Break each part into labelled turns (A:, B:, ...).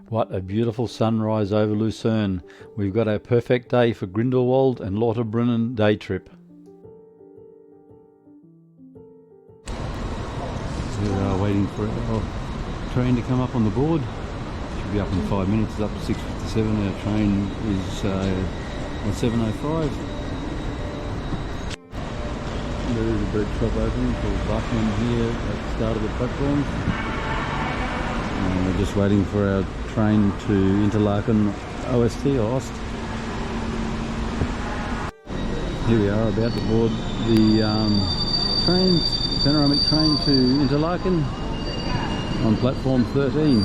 A: What a beautiful sunrise over Luzern. We've got a perfect day for Grindelwald and Lauterbrunnen day trip. We are waiting for our train to come up on the board. Should be up in 5 minutes. It's up to 6:57. Our train is on 7:05. There is a bread shop opening called Bratwurst here at the start of the platform. And we're just waiting for our train to Interlaken OST or Ost. Here we are about to board the panoramic train to Interlaken on platform 13.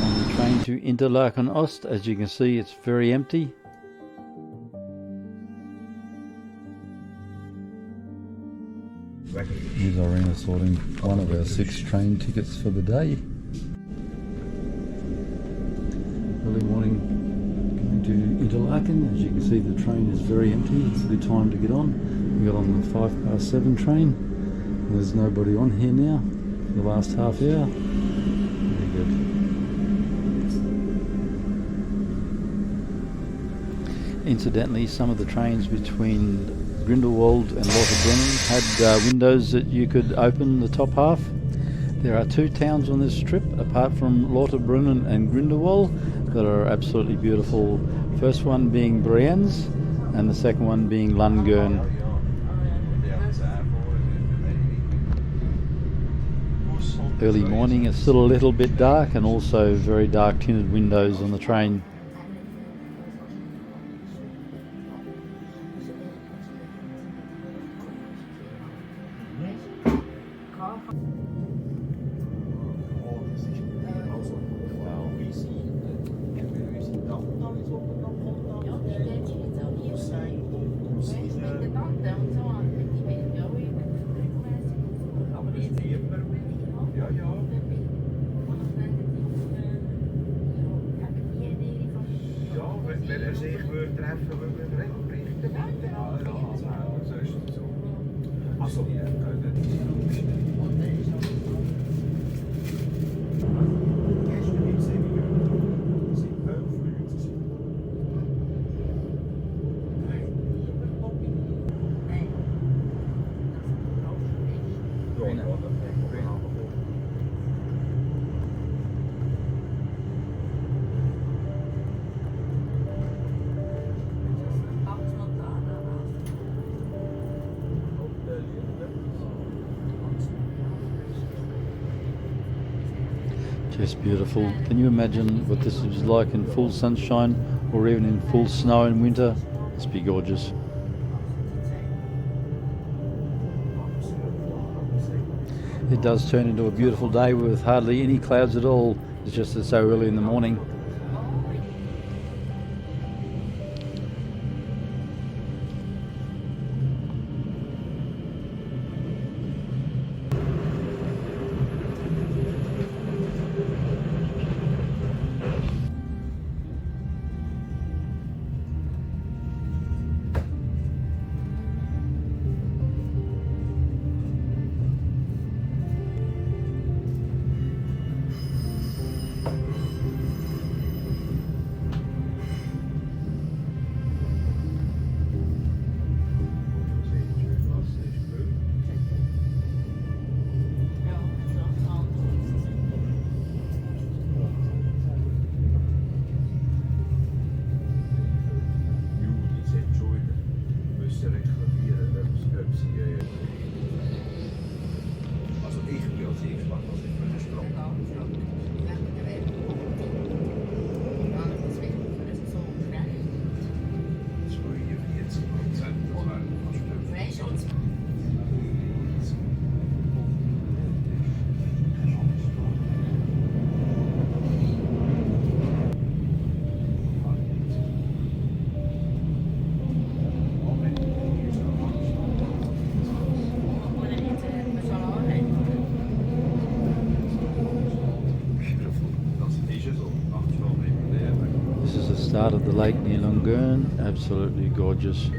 A: On the train to Interlaken Ost, as you can see, it's very empty. Here's Irina sorting one of our 6 train tickets for the day. Early morning going to Interlaken. As you can see, the train is very empty. It's a good time to get on. We got on the 7:05 train. There's nobody on here now for the last half hour. Very good. Incidentally, some of the trains between Grindelwald and Lauterbrunnen had windows that you could open the top half. There are 2 towns on this trip, apart from Lauterbrunnen and Grindelwald, that are absolutely beautiful. First one being Brienz, and the second one being Luzurn. Early morning, it's still a little bit dark, and also very dark tinted windows on the train. Just beautiful. Can you imagine what this is like in full sunshine or even in full snow in winter? It's be gorgeous. It does turn into a beautiful day with hardly any clouds at all. It's just so early in the morning. Start of the lake near Luzurn, absolutely gorgeous.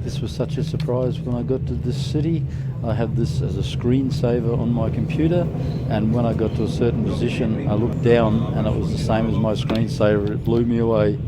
A: This was such a surprise when I got to this city. I have this as a screensaver on my computer, and when I got to a certain position I looked down and it was the same as my screensaver. It blew me away.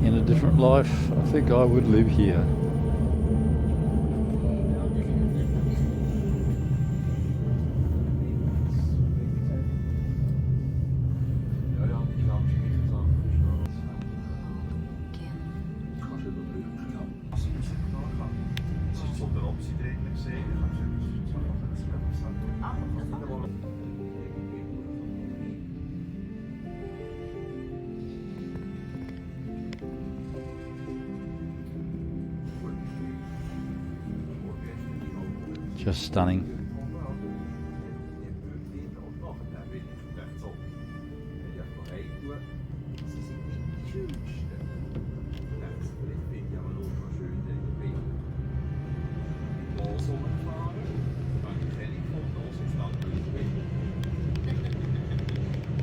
A: In a different life, I think I would live here. Just stunning.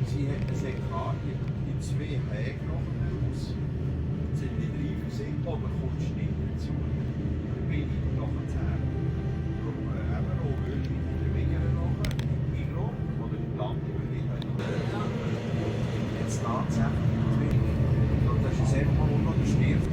B: Sie hat eine Sekar in 2 Wegen sind nicht reif sind, aber kommst nicht dazu. Bin ich noch 10. Eben auch wirklich in der Wege noch Migros oder die Landung jetzt tatsächlich und das ist einfach mal noch der Stift.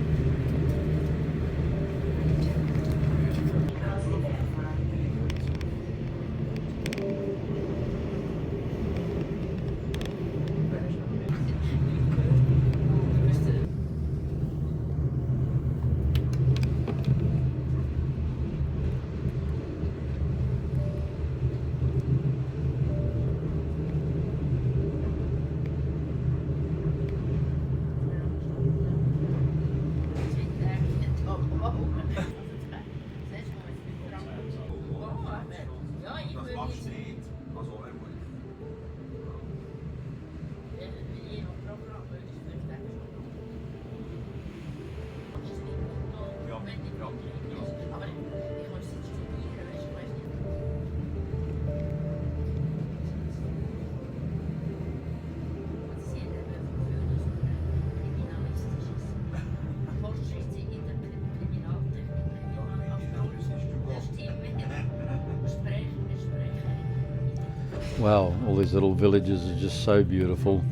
A: Wow, all these little villages are just so beautiful,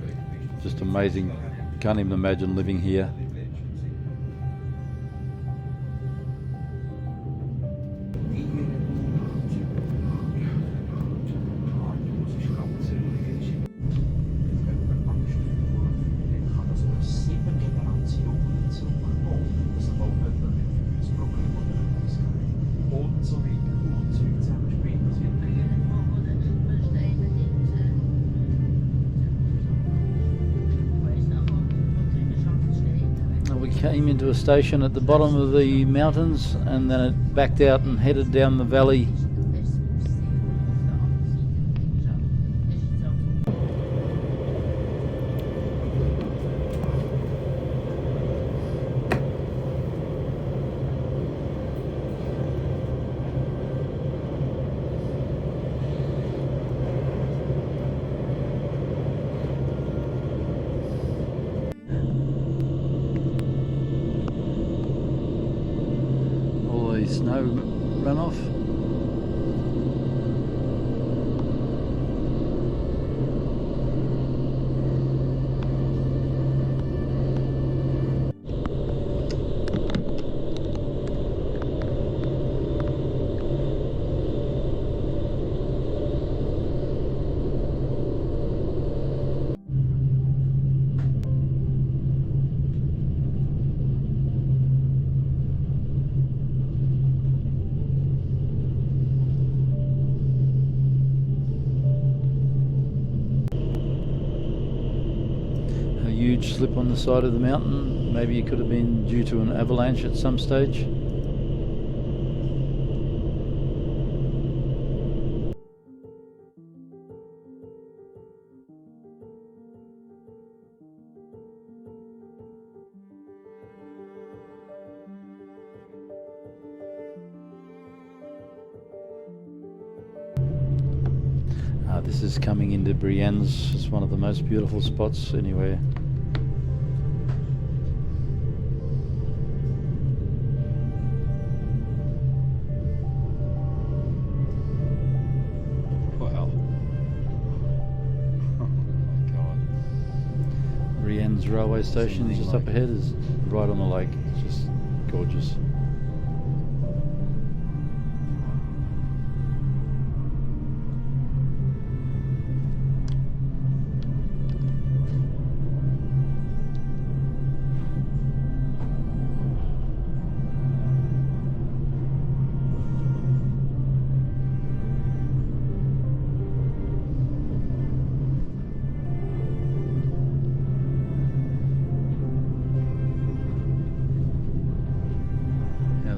A: just amazing. Can't even imagine living here. Came into a station at the bottom of the mountains and then it backed out and headed down the valley. Snow runoff. slip on the side of the mountain. Maybe it could have been due to an avalanche at some stage. This is coming into Brienne's. It's one of the most beautiful spots anywhere.
B: Wow. Oh my god.
A: Brienne's railway station just up ahead is right on the lake. It's just gorgeous.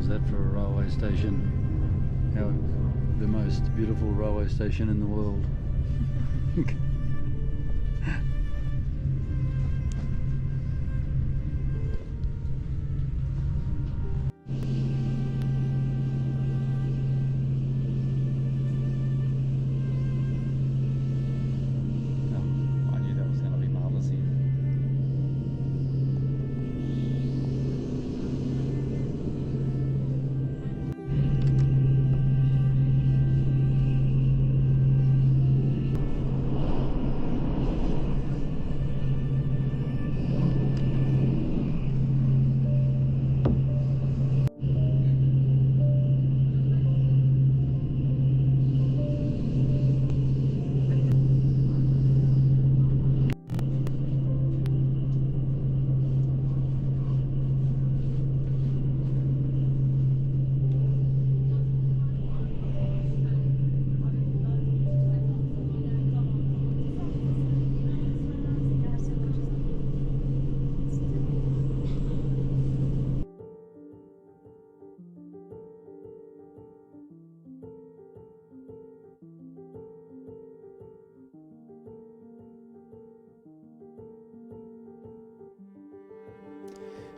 A: That for a railway station. The most beautiful railway station in the world.
B: I knew that was going to be marvellous here.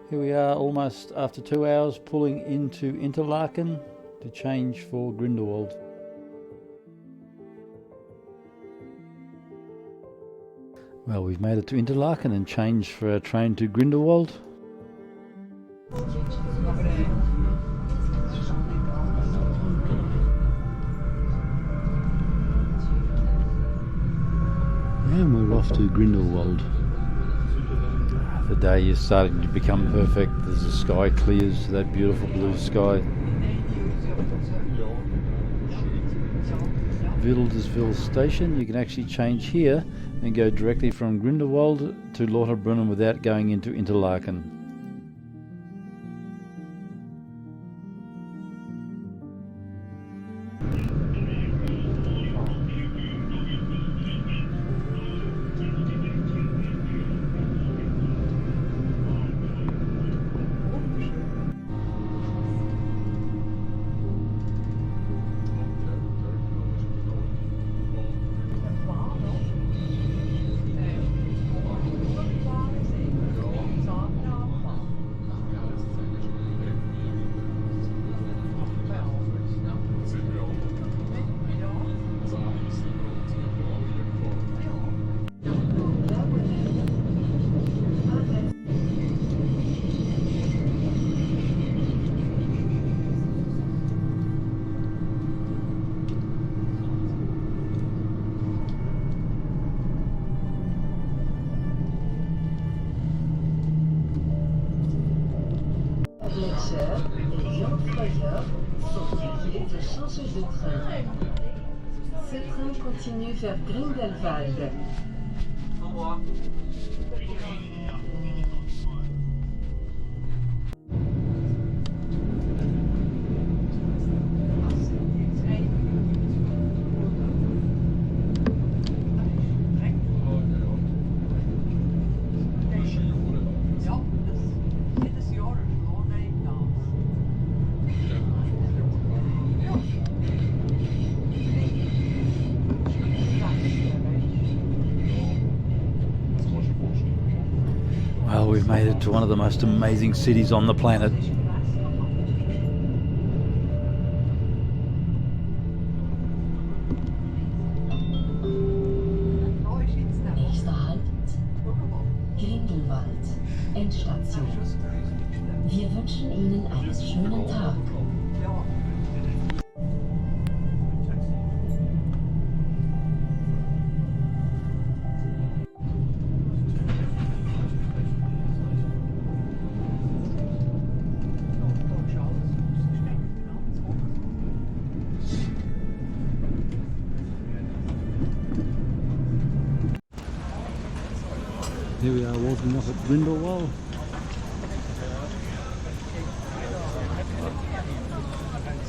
A: Here we are almost after 2 hours pulling into Interlaken to change for Grindelwald. Well, we've made it to Interlaken and changed for our train to Grindelwald. And we're off to Grindelwald. The day is starting to become perfect. As the sky clears, that beautiful blue sky. Wilderswil station, you can actually change here and go directly from Grindelwald to Lauterbrunnen without going into Interlaken.
C: Ce train continue vers Grindelwald.
A: made it to one of the most amazing cities on the planet.
C: Nächster Halt, Grindelwald, Endstation. Wir wünschen Ihnen einen schönen Tag.
A: Here we are walking up at Grindelwald.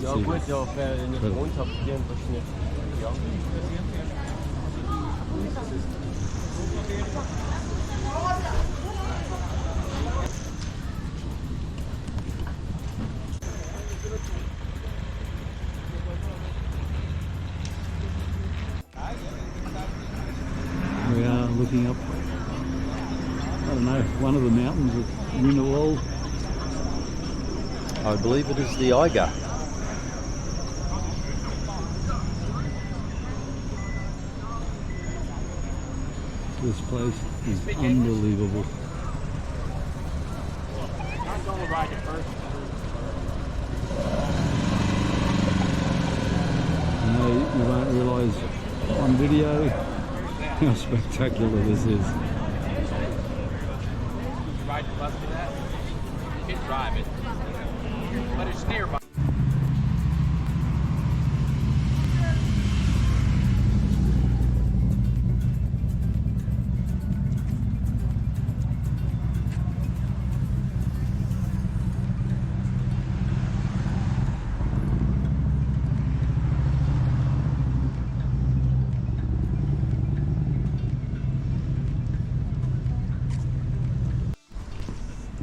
D: Ja gut, ja, wer in der gewohnt hat, hier das nicht. Ja.
A: We are looking up, I don't know, one of the mountains of Grindelwald. I believe it is the Eiger. This place is unbelievable. You won't realise on video how spectacular this is.
D: Ride the bus for that? You can drive it, but it's nearby.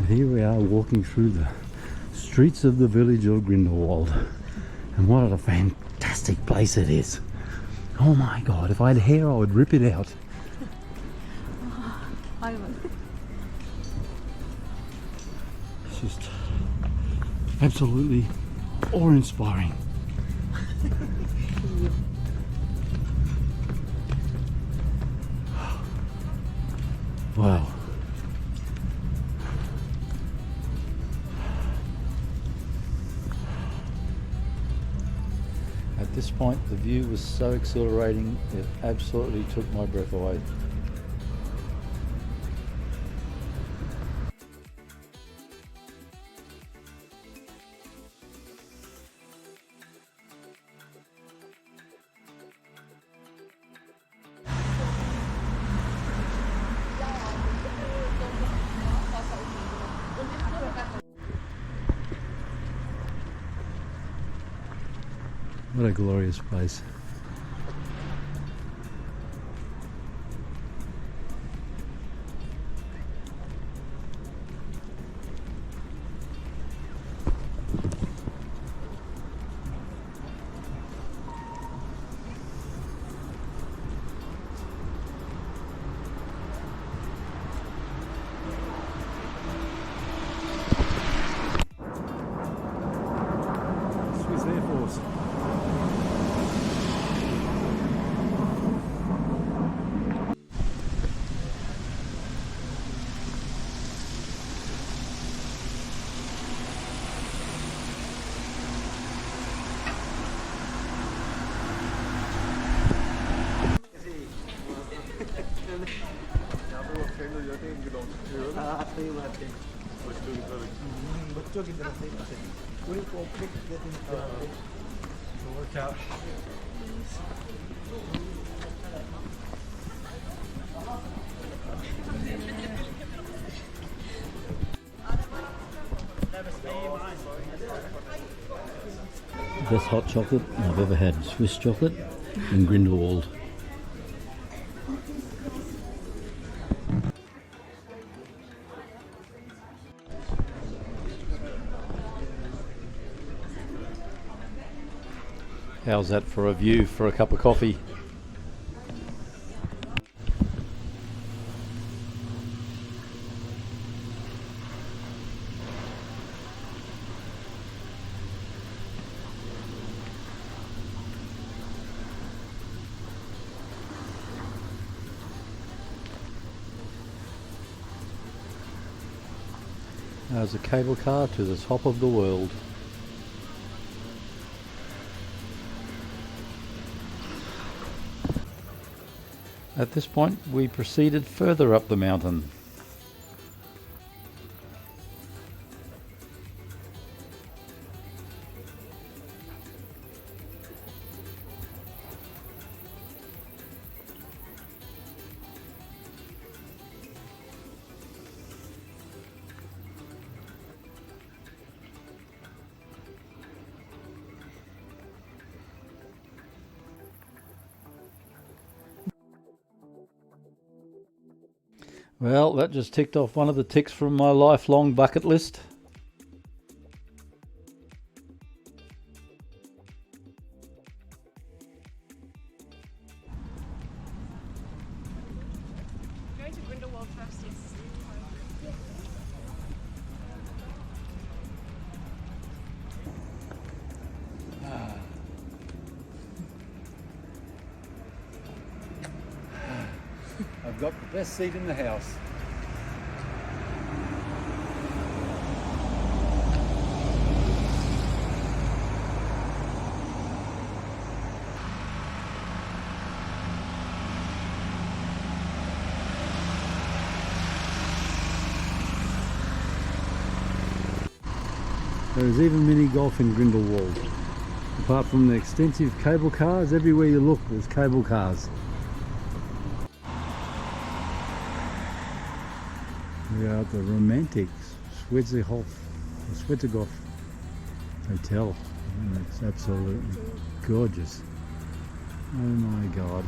A: Here we are walking through the streets of the village of Grindelwald, and what a fantastic place it is. Oh my god, if I had hair I would rip it out. It's just absolutely awe-inspiring. Wow. At this point, the view was so exhilarating, it absolutely took my breath away. What a glorious place. Swiss Air Force.
B: बच्चों की तरफ से पूरी cooperate workout
A: Best hot chocolate I've ever had. Swiss chocolate in Grindelwald. How's that for a view for a cup of coffee? There's a cable car to the top of the world. At this point we proceeded further up the mountain. Well, that just ticked off one of the ticks from my lifelong bucket list.
E: Going to Grindelwald first, yes.
F: I've got the best seat in the house.
A: There is even mini golf in Grindelwald. Apart from the extensive cable cars, everywhere you look there's cable cars. We are at the romantic Schwetzerhof Hotel. And it's absolutely gorgeous. Oh my god.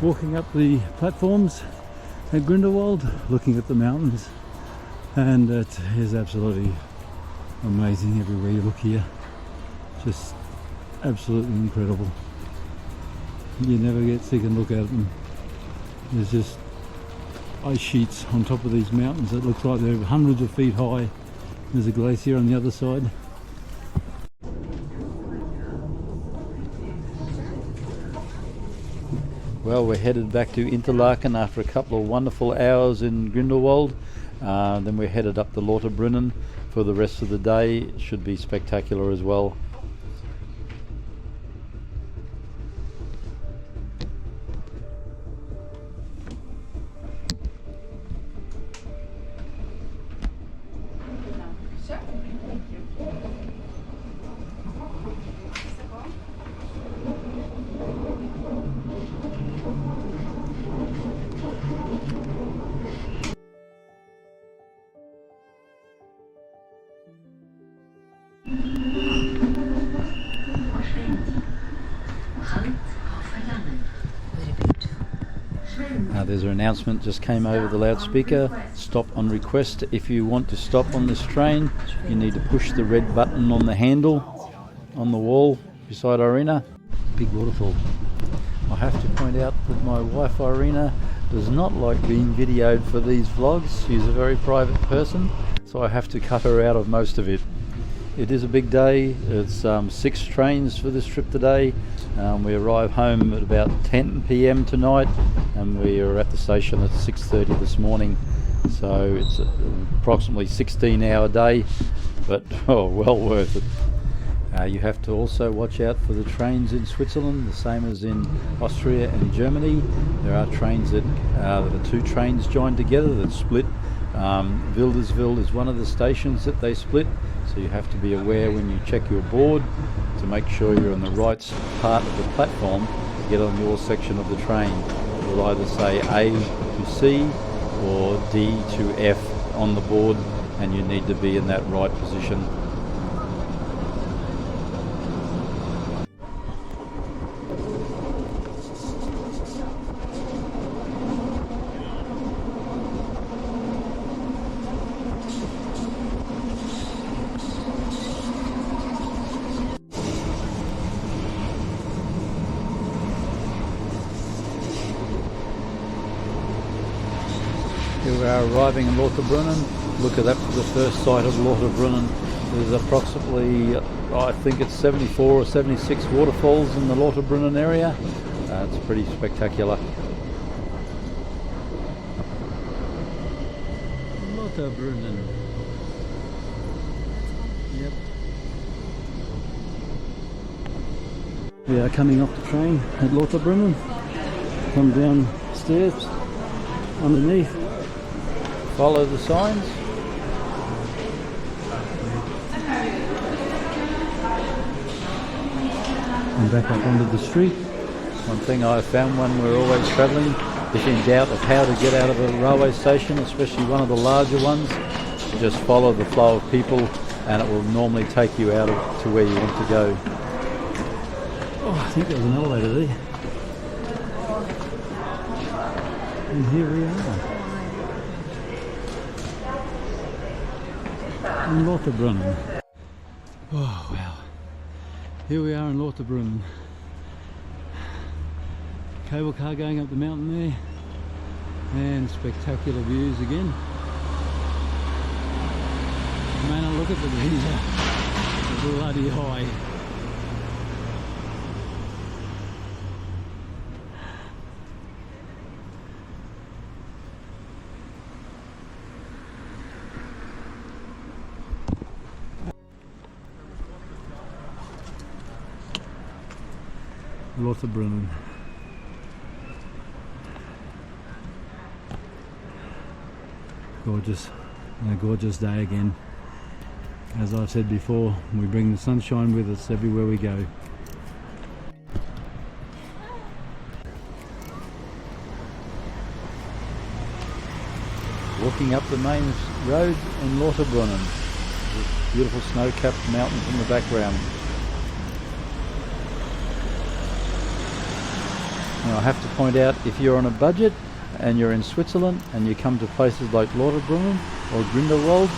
A: Walking up the platforms at Grindelwald, looking at the mountains, and it is absolutely amazing everywhere you look here. Just absolutely incredible. You never get sick and look at them. There's just ice sheets on top of these mountains that looks like they're hundreds of feet high. There's a glacier on the other side. Well, we're headed back to Interlaken after a couple of wonderful hours in Grindelwald. Then we're headed up the Lauterbrunnen for the rest of the day. It should be spectacular as well. There's an announcement just came over the loudspeaker. Stop on request. If you want to stop on this train, you need to push the red button on the handle on the wall beside Irina. Big waterfall. I have to point out that my wife Irina does not like being videoed for these vlogs. She's a very private person, so I have to cut her out of most of it. It is a big day. It's 6 trains for this trip today. We arrive home at about 10 p.m. tonight, and we are at the station at 6:30 this morning. So it's approximately 16-hour day, but well worth it. You have to also watch out for the trains in Switzerland, the same as in Austria and Germany. There are trains that the 2 trains join together that split. Wilderswil is one of the stations that they split, so you have to be aware when you check your board to make sure you're on the right part of the platform to get on your section of the train. It will either say A to C, or D to F on the board, and you need to be in that right position. Here we are arriving in Lauterbrunnen. Look at that, the first sight of Lauterbrunnen. There's approximately, I think it's 74 or 76 waterfalls in the Lauterbrunnen area. It's pretty spectacular. Lauterbrunnen. Yep. We are coming off the train at Lauterbrunnen. Come downstairs, underneath. Follow the signs. And back up onto the street. One thing I found when we're always travelling, if in doubt of how to get out of a railway station, especially one of the larger ones, just follow the flow of people and it will normally take you out to where you want to go. Oh, I think there was an elevator there. And here we are. In Lauterbrunnen. Oh wow, here we are in Lauterbrunnen. Cable car going up the mountain there, and spectacular views again. Man, look at the views, bloody high. Lauterbrunnen. Gorgeous, and a gorgeous day again. As I've said before, we bring the sunshine with us everywhere we go. Walking up the main road in Lauterbrunnen. Beautiful snow-capped mountains in the background. Now I have to point out, if you're on a budget and you're in Switzerland and you come to places like Lauterbrunnen or Grindelwald,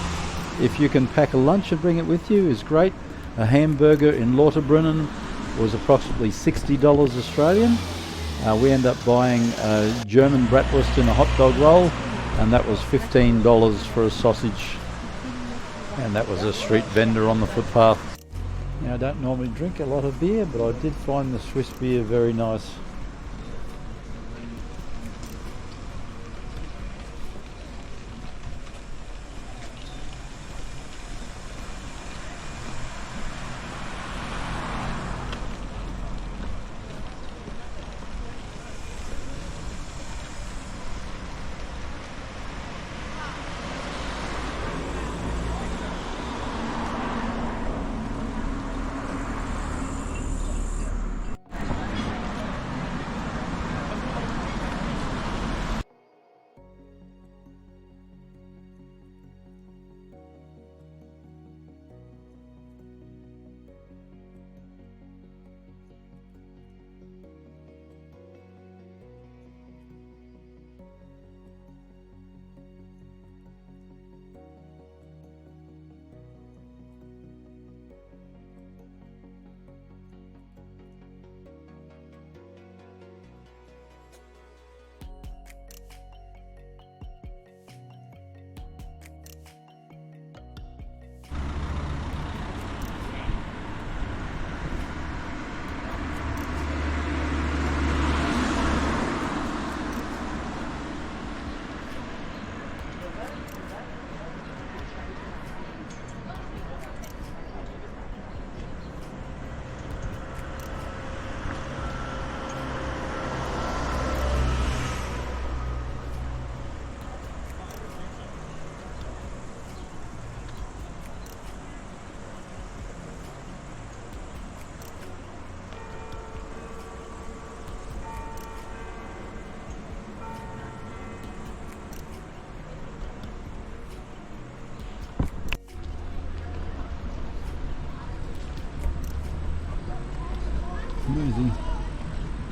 A: if you can pack a lunch and bring it with you is great. A hamburger in Lauterbrunnen was approximately $60 Australian. We end up buying a German Bratwurst in a hot dog roll, and that was $15 for a sausage, and that was a street vendor on the footpath. Now I don't normally drink a lot of beer, but I did find the Swiss beer very nice.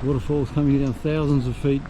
F: Waterfalls coming down thousands of feet.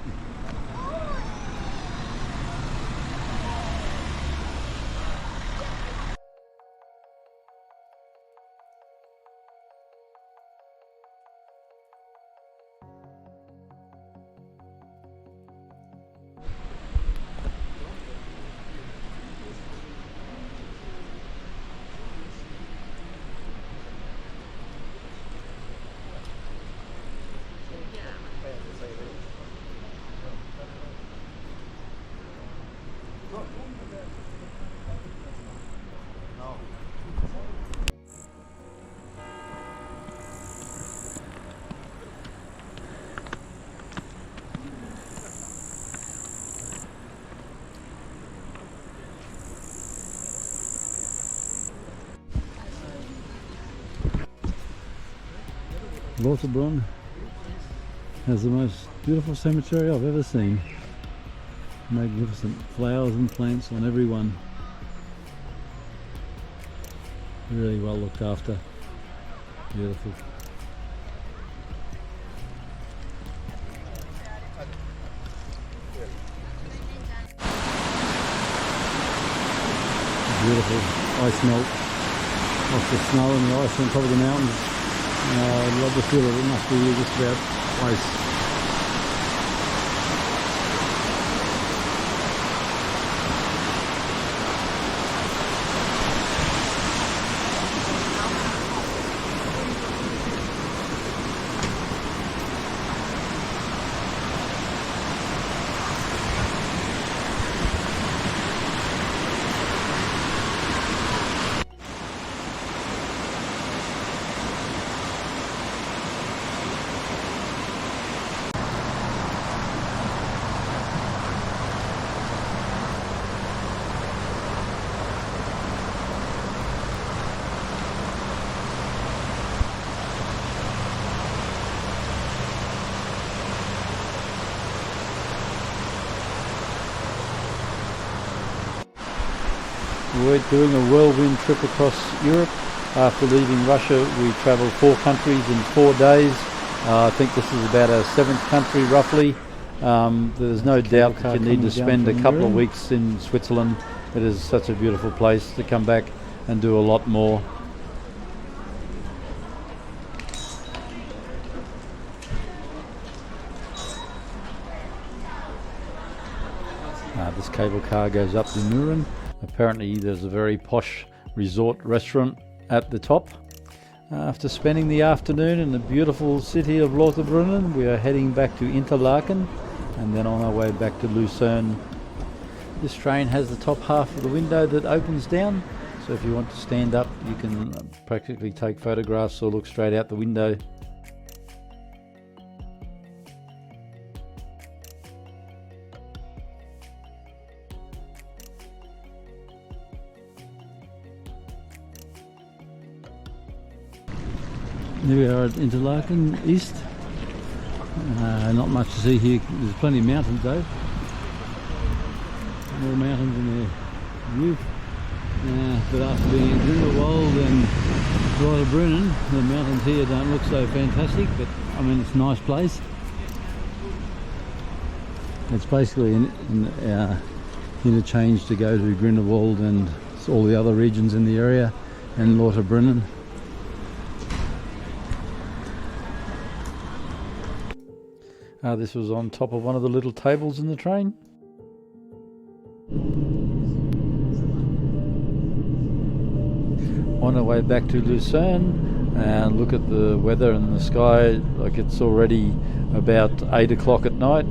F: Lauterbrunnen has the most beautiful cemetery I've ever seen. Magnificent flowers and plants on every one. Really well looked after. Beautiful. Beautiful ice melt off the snow and the ice on top of the mountains. I love the feel of it. Must be just about ice. We're doing a whirlwind trip across Europe. After leaving Russia, we travelled 4 countries in 4 days. I think this is about our 7th country roughly. There's no doubt that you need to spend a couple of weeks in Switzerland. It is such a beautiful place to come back and do a lot more. This cable car goes up to Luzurn. Apparently there's a very posh resort restaurant at the top. After spending the afternoon in the beautiful city of Lauterbrunnen, we are heading back to Interlaken and then on our way back to Luzern. This train has the top half of the window that opens down, so if you want to stand up you can practically take photographs or look straight out the window. Here we are at Interlaken East. Not much to see here. There's plenty of mountains though. More mountains in their view. But after being at Grindlewald and Lauterbrunnen, the mountains here don't look so fantastic, but I mean it's a nice place. It's basically an interchange to go to Grindelwald and all the other regions in the area and Lauterbrunnen. This was on top of one of the little tables in the train. On our way back to Luzern, and look at the weather and the sky, like it's already about 8 o'clock at night.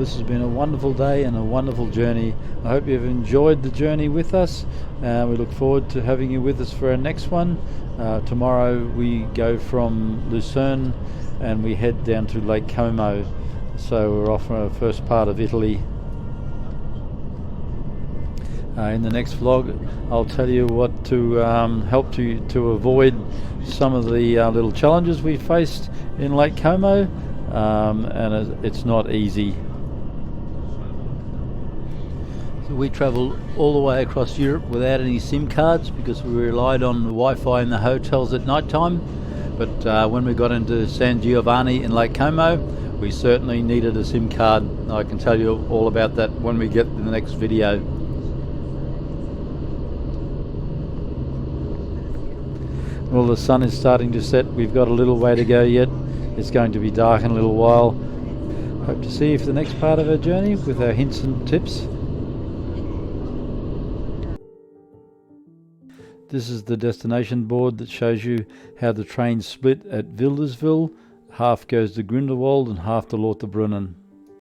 A: this has been a wonderful day and a wonderful journey. I hope you've enjoyed the journey with us. We look forward to having you with us for our next one. Tomorrow we go from Luzern and we head down to Lake Como. So we're off for our first part of Italy. In the next vlog I'll tell you what to help to avoid some of the little challenges we faced in Lake Como, and it's not easy. So we travelled all the way across Europe without any SIM cards because we relied on the Wi-Fi in the hotels at night time, but when we got into San Giovanni in Lake Como we certainly needed a SIM card. I can tell you all about that when we get to the next video. Well, the sun is starting to set. We've got a little way to go yet. It's going to be dark in a little while. Hope to see you for the next part of our journey with our hints and tips. This is the destination board that shows you how the trains split at Wilderswil. Half goes to Grindelwald and half to Lauterbrunnen.